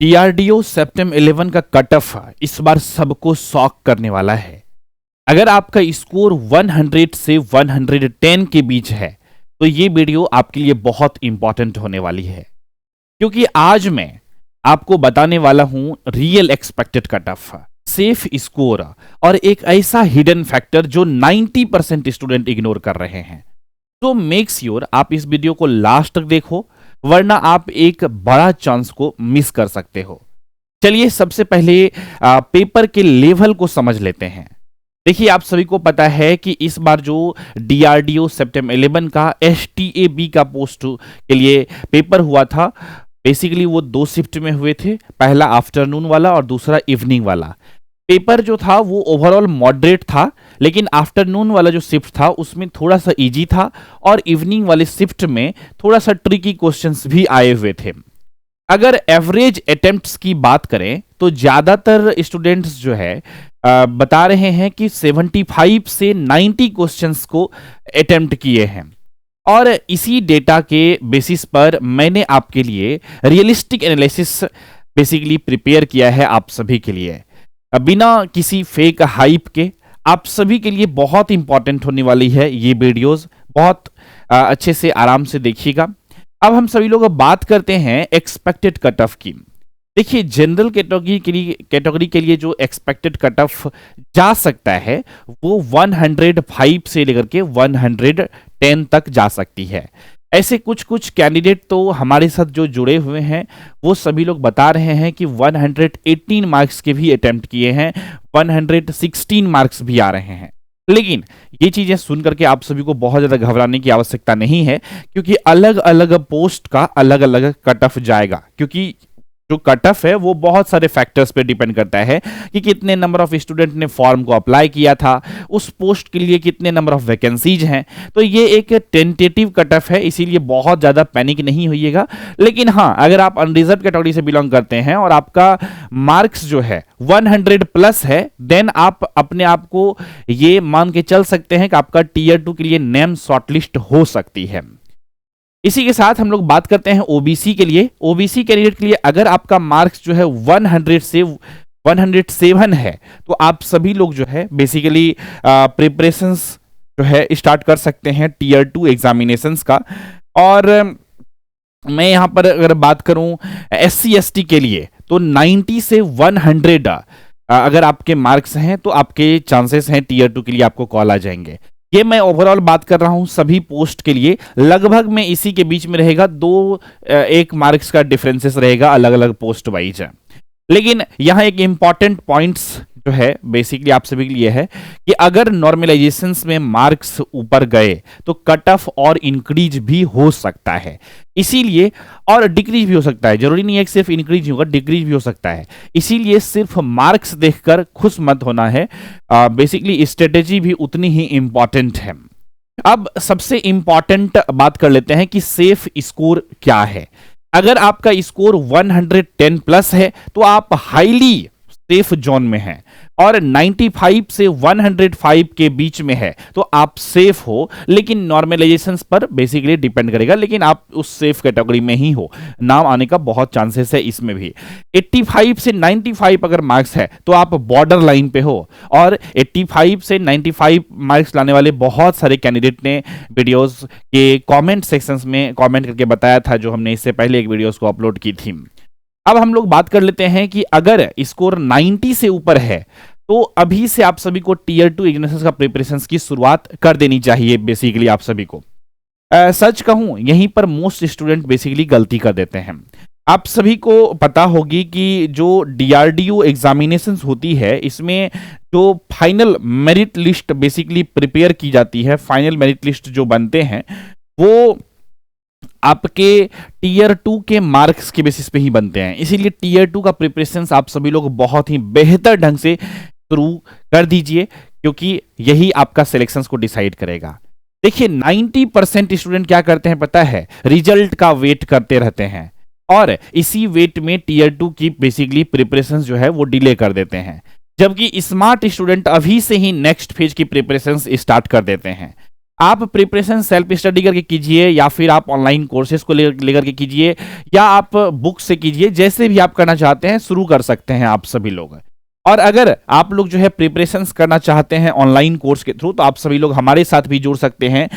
DRDO सेप्टेम 11 का cut off इस बार सबको शॉक करने वाला है। अगर आपका स्कोर 100 से 110 के बीच है तो ये वीडियो आपके लिए बहुत इंपॉर्टेंट होने वाली है, क्योंकि आज मैं आपको बताने वाला हूं real expected cut off, safe score और एक ऐसा हिडन फैक्टर जो 90% स्टूडेंट इग्नोर कर रहे हैं। तो मेक श्योर आप इस वीडियो को लास्ट तक देखो, वरना आप एक बड़ा चांस को मिस कर सकते हो। चलिए सबसे पहले पेपर के लेवल को समझ लेते हैं। देखिए, आप सभी को पता है कि इस बार जो डीआरडीओ सेप्टेम 11 का एसटीएबी का पोस्ट के लिए पेपर हुआ था, बेसिकली वो दो शिफ्ट में हुए थे, पहला आफ्टरनून वाला और दूसरा इवनिंग वाला। पेपर जो था वो ओवरऑल मॉडरेट था, लेकिन आफ्टरनून वाला जो शिफ्ट था उसमें थोड़ा सा इजी था और इवनिंग वाले शिफ्ट में थोड़ा सा ट्रिकी क्वेश्चंस भी आए हुए थे। अगर एवरेज अटेम्प्ट्स की बात करें तो ज्यादातर स्टूडेंट्स जो है बता रहे हैं कि 75 से 90 क्वेश्चंस को अटेम्प्ट किए हैं, और इसी डेटा के बेसिस पर मैंने आपके लिए रियलिस्टिक एनालिसिस बेसिकली प्रिपेयर किया है आप सभी के लिए, बिना किसी फेक हाइप के। आप सभी के लिए बहुत इंपॉर्टेंट होने वाली है ये वीडियोस, बहुत अच्छे से आराम से देखिएगा। अब हम सभी लोग बात करते हैं एक्सपेक्टेड कट ऑफ की। देखिए, जनरल कैटेगरी के लिए जो एक्सपेक्टेड कट ऑफ जा सकता है वो 105 से लेकर के 110 तक जा सकती है। ऐसे कुछ कैंडिडेट तो हमारे साथ जो जुड़े हुए हैं वो सभी लोग बता रहे हैं कि 118 मार्क्स के भी अटेम्प्ट किए हैं, 116 मार्क्स भी आ रहे हैं। लेकिन ये चीजें सुनकर के आप सभी को बहुत ज्यादा घबराने की आवश्यकता नहीं है, क्योंकि अलग अलग पोस्ट का अलग अलग कट ऑफ जाएगा। क्योंकि जो कट ऑफ है वो बहुत सारे फैक्टर्स पे डिपेंड करता है कि कितने नंबर ऑफ स्टूडेंट ने फॉर्म को अप्लाई किया था, उस पोस्ट के लिए कितने नंबर ऑफ वैकेंसीज हैं। तो ये एक टेंटेटिव कट ऑफ है, इसीलिए बहुत ज़्यादा पैनिक नहीं होइएगा। लेकिन हाँ, अगर आप अनरिजर्व कैटेगरी से बिलोंग करते हैं और आपका मार्क्स जो है 100 प्लस है, देन आप अपने आप को ये मान के चल सकते हैं कि आपका टीयर 2 के लिए नेम शॉर्टलिस्ट हो सकती है। इसी के साथ हम लोग बात करते हैं ओबीसी के लिए। ओबीसी कैंडिडेट के लिए अगर आपका मार्क्स जो है 100 से 107 है तो आप सभी लोग जो है बेसिकली प्रिपरेशंस जो है स्टार्ट कर सकते हैं टीयर 2 एग्जामिनेशंस का। और मैं यहां पर अगर बात करूं एससी एसटी के लिए तो 90 से 100 अगर आपके मार्क्स हैं तो आपके चांसेस हैं टीयर 2 के लिए आपको कॉल आ जाएंगे। ये मैं ओवरऑल बात कर रहा हूं सभी पोस्ट के लिए, लगभग में इसी के बीच में रहेगा, 1 मार्क्स का डिफरेंसेस रहेगा अलग अलग पोस्ट वाइज। लेकिन यहां एक इंपॉर्टेंट पॉइंट्स जो है बेसिकली आप सभी के लिए है कि अगर नॉर्मलाइजेशंस में मार्क्स ऊपर गए तो कट ऑफ और इंक्रीज भी हो सकता है, इसीलिए, और डिक्रीज भी हो सकता है, जरूरी नहीं है कि सिर्फ इंक्रीज होगा, डिक्रीज भी हो सकता है। इसीलिए सिर्फ मार्क्स देखकर खुश मत होना है, बेसिकली स्ट्रेटेजी भी उतनी ही इंपॉर्टेंट है। अब सबसे इंपॉर्टेंट बात कर लेते हैं कि सेफ स्कोर क्या है। अगर आपका स्कोर 110 प्लस है तो आप हाईली सेफ जोन में हैं, और 95 से 105 के बीच में है तो आप सेफ हो, लेकिन नॉर्मलाइजेशंस पर बेसिकली डिपेंड करेगा, लेकिन आप उस सेफ कैटेगरी में ही हो, नाम आने का बहुत चांसेस है इसमें भी। 85 से 95 अगर मार्क्स है तो आप बॉर्डर लाइन पे हो, और 85 से 95 मार्क्स लाने वाले बहुत सारे कैंडिडेट ने वीडियोस के कमेंट सेक्शंस में कमेंट करके बताया था, जो हमने इससे पहले एक वीडियोस को अपलोड की थी। अब हम लोग बात कर लेते हैं कि अगर स्कोर 90 से ऊपर है तो अभी से आप सभी को टीयर 2 एग्जामिनेशंस का प्रिपरेशंस की शुरुआत कर देनी चाहिए। बेसिकली आप सभी को सच कहूं, यहीं पर मोस्ट स्टूडेंट बेसिकली गलती कर देते हैं। आप सभी को पता होगी कि जो डीआरडीओ एग्जामिनेशंस होती है, इसमें जो final merit list basically prepare की जाती है, फाइनल मेरिट लिस्ट जो बनते हैं वो आपके टीयर 2 के मार्क्स के बेसिस पे ही बनते हैं। इसीलिए टीयर 2 का प्रिपरेशन आप सभी लोग बहुत ही बेहतर ढंग से शुरू कर दीजिए, क्योंकि यही आपका सिलेक्शंस को डिसाइड करेगा। देखिए, 90% स्टूडेंट क्या करते हैं पता है, रिजल्ट का वेट करते रहते हैं, और इसी वेट में टीयर 2 की बेसिकली प्रिपरेशन जो है वो डिले कर देते हैं, जबकि स्मार्ट स्टूडेंट अभी से ही नेक्स्ट फेज की प्रिपरेशन स्टार्ट कर देते हैं। आप प्रिपरेशन सेल्फ स्टडी करके कीजिए या फिर आप ऑनलाइन कोर्सेज को लेकर के कीजिए या आप बुक से कीजिए, जैसे भी आप करना चाहते हैं शुरू कर सकते हैं आप सभी लोग। और अगर आप लोग जो है प्रिपरेशंस करना चाहते हैं ऑनलाइन कोर्स के थ्रू, तो आप सभी लोग हमारे साथ भी जुड़ सकते हैं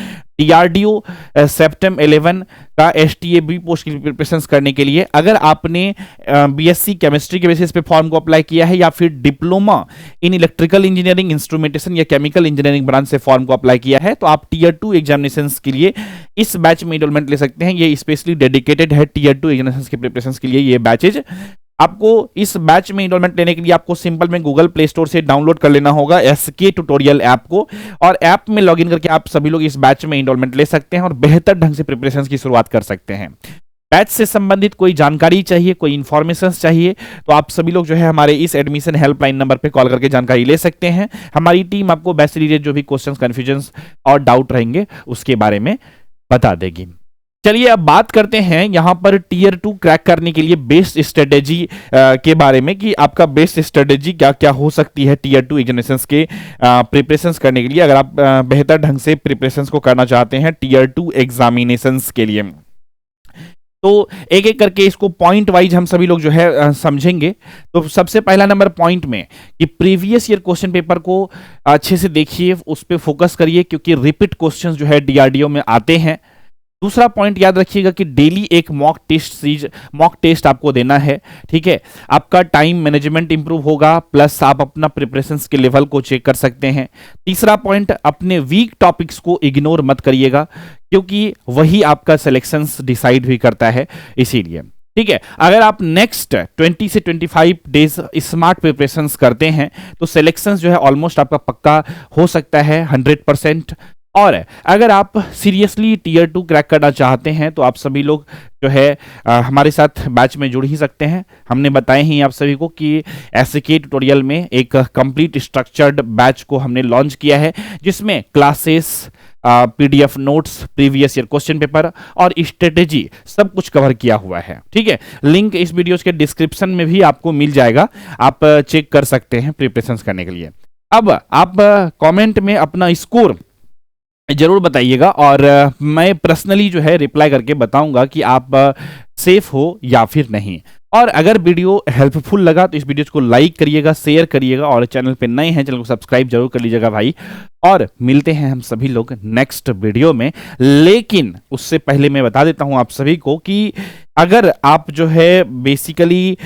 DRDO सेप्टेम 11 का STAB पोस्ट की प्रिपरेशंस करने के लिए। अगर आपने BSc केमिस्ट्री के बेसिस पे फॉर्म को अप्लाई किया है या फिर diploma in electrical engineering instrumentation या केमिकल इंजीनियरिंग ब्रांच से फॉर्म को अप्लाई किया है, तो आप Tier 2 एग्जामिनेशंस के लिए इस बैच में एनरोलमेंट ले सकते हैं। ये स्पेशली डेडिकेटेड है Tier 2 एग्जामिनेशंस की प्रिपरेशंस के लिए ये बैचेज। आपको इस बैच में एनरोलमेंट लेने के लिए आपको सिंपल में गूगल प्ले स्टोर से डाउनलोड कर लेना होगा SK ट्यूटोरियल ऐप को, और ऐप में लॉगिन करके आप सभी लोग इस बैच में एनरोलमेंट ले सकते हैं और बेहतर ढंग से प्रिपरेशंस की शुरुआत कर सकते हैं। बैच से संबंधित कोई जानकारी चाहिए, कोई इंफॉर्मेशन चाहिए, तो आप सभी लोग जो है हमारे इस एडमिशन हेल्पलाइन नंबर पे कॉल करके जानकारी ले सकते हैं। हमारी टीम आपको बैच से रिलेटेड जो भी क्वेश्चंस, कंफ्यूजन्स और डाउट रहेंगे उसके बारे में बता देगी। चलिए अब बात करते हैं यहां पर Tier 2 क्रैक करने के लिए बेस्ट स्ट्रेटेजी के बारे में, कि आपका बेस्ट स्ट्रेटेजी क्या क्या हो सकती है Tier 2 एग्जामिनेशंस के प्रिपरेशंस करने के लिए, अगर आप बेहतर ढंग से प्रिपरेशंस को करना चाहते हैं Tier 2 एग्जामिनेशंस के लिए। तो एक एक करके इसको पॉइंट वाइज हम सभी लोग जो है समझेंगे। तो सबसे पहला नंबर पॉइंट में कि प्रीवियस ईयर क्वेश्चन पेपर को अच्छे से देखिए, उस पर फोकस करिए, क्योंकि रिपीट क्वेश्चंस जो है DRDO में आते हैं। दूसरा पॉइंट याद रखिएगा कि डेली एक मॉक टेस्ट आपको देना है, ठीक है। आपका टाइम मैनेजमेंट इंप्रूव होगा, प्लस आप अपना प्रिपरेशंस के लेवल को चेक कर सकते हैं। तीसरा पॉइंट, अपने वीक टॉपिक्स को इग्नोर मत करिएगा, क्योंकि वही आपका सिलेक्शंस डिसाइड भी करता है, इसीलिए, ठीक है। अगर आप नेक्स्ट 20 से 25 डेज स्मार्ट प्रिपरेशंस करते हैं तो सिलेक्शंस जो है ऑलमोस्ट आपका पक्का हो सकता है 100%। और अगर आप सीरियसली Tier 2 क्रैक करना चाहते हैं तो आप सभी लोग जो है हमारे साथ बैच में जुड़ ही सकते हैं। हमने बताए ही आप सभी को कि SK ट्यूटोरियल में एक कंप्लीट स्ट्रक्चर्ड बैच को हमने लॉन्च किया है, जिसमें classes, PDF notes, previous year question paper और स्ट्रेटेजी सब कुछ कवर किया हुआ है, ठीक है। लिंक इस वीडियो के डिस्क्रिप्शन में भी आपको मिल जाएगा, आप चेक कर सकते हैं प्रिपरेशंस करने के लिए। अब आप कमेंट में अपना स्कोर जरूर बताइएगा, और मैं पर्सनली जो है रिप्लाई करके बताऊंगा कि आप सेफ हो या फिर नहीं। और अगर वीडियो हेल्पफुल लगा तो इस वीडियो को लाइक करिएगा, शेयर करिएगा, और चैनल पे नए हैं चैनल को सब्सक्राइब जरूर कर लीजिएगा भाई। और मिलते हैं हम सभी लोग नेक्स्ट वीडियो में। लेकिन उससे पहले मैं बता देता हूं आप सभी को कि अगर आप जो है बेसिकली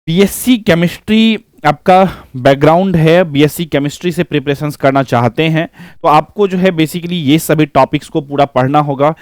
BSc केमिस्ट्री आपका बैकग्राउंड है, BSc केमिस्ट्री से प्रिपरेशंस करना चाहते हैं, तो आपको जो है बेसिकली ये सभी टॉपिक्स को पूरा पढ़ना होगा।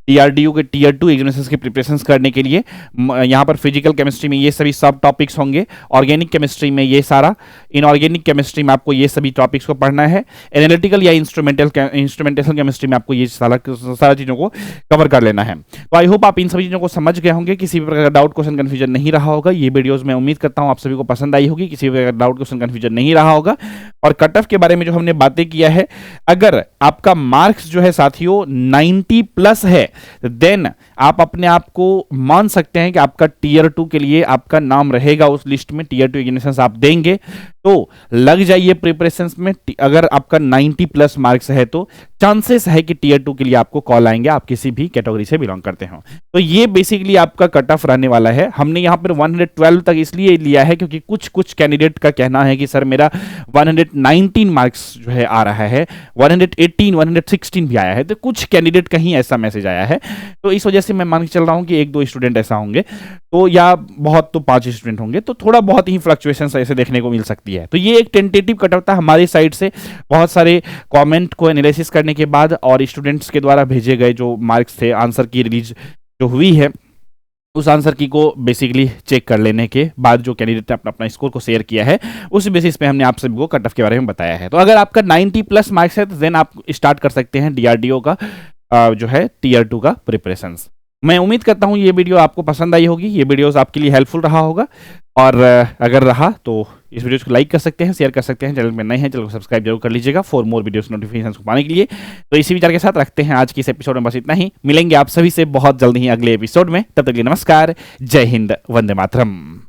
DRDO के Tier 2 एग्जामिनेशंस की प्रिपरेशंस करने के लिए यहाँ पर फिजिकल केमिस्ट्री में ये सभी सब टॉपिक्स होंगे, ऑर्गेनिक केमिस्ट्री में ये सारा, इनऑर्गेनिक केमिस्ट्री में आपको ये सभी टॉपिक्स को पढ़ना है, एनालिटिकल या इंस्ट्रूमेंटेशन केमिस्ट्री में आपको ये सारा चीज़ों को कवर कर लेना है। तो आई होप आप इन सभी चीज़ों को समझ गए होंगे, किसी भी प्रकार का डाउट, क्वेश्चन, कन्फ्यूजन नहीं रहा होगा। ये वीडियोज़ मैं उम्मीद करता हूँ आप सभी को पसंद आई होगी, किसी भी प्रकार का डाउट, क्वेश्चन, कन्फ्यूजन नहीं रहा होगा। और कट ऑफ के बारे में जो हमने बातें किया है, अगर आपका मार्क्स जो है साथियों 90+ है, देन आप अपने आप को मान सकते हैं कि आपका Tier 2 के लिए आपका नाम रहेगा उस लिस्ट में। Tier 2 एग्जामिनेशंस आप देंगे तो लग जाइए प्रिपरेशंस में। अगर आपका 90+ मार्क्स है तो चांसेस है कि Tier 2 के लिए आपको कॉल आएंगे, आप किसी भी कैटेगरी से बिलोंग करते हो। तो ये बेसिकली आपका कट ऑफ रहने वाला है। हमने यहाँ पर 112 तक इसलिए लिया है क्योंकि कुछ कैंडिडेट का कहना है कि सर मेरा 119 मार्क्स जो है आ रहा है, 118, 116 भी आया है। तो कुछ कैंडिडेट कहीं ऐसा मैसेज आया है, तो इस वजह से मैं मान के चल रहा हूँ कि 1-2 स्टूडेंट ऐसा होंगे, तो या बहुत तो 5 स्टूडेंट होंगे, तो थोड़ा बहुत ही फ्लक्चुएशन ऐसे देखने को मिल सकती है। तो ये एक टेंटेटिव कट ऑफ था हमारी साइड से, बहुत सारे कमेंट को एनालिसिस करने के बाद और स्टूडेंट्स के द्वारा भेजे गए जो मार्क्स थे, आंसर की रिलीज जो हुई है, उस आंसर की को बेसिकली चेक कर लेने के बाद जो कैंडिडेट ने अपना स्कोर को शेयर किया है, उस बेसिस पे हमने आप सभी को कट ऑफ के बारे में बताया है। तो अगर आपका 90+ मार्क्स है तो देन आप स्टार्ट कर सकते हैं DRDO का जो है Tier 2 का प्रिपरेशंस। मैं उम्मीद करता हूं ये वीडियो आपको पसंद आई होगी, ये वीडियोस आपके लिए हेल्पफुल रहा होगा, और अगर रहा तो इस वीडियो को लाइक कर सकते हैं, शेयर कर सकते हैं। चैनल में नए हैं चैनल को सब्सक्राइब जरूर कर लीजिएगा फॉर मोर वीडियोस नोटिफिकेशन को पाने के लिए। तो इसी विचार के साथ रखते हैं आज की इस एपिसोड में बस इतना ही। मिलेंगे आप सभी से बहुत जल्द ही अगले एपिसोड में, तब तक के लिए नमस्कार, जय हिंद, वंदे मातरम।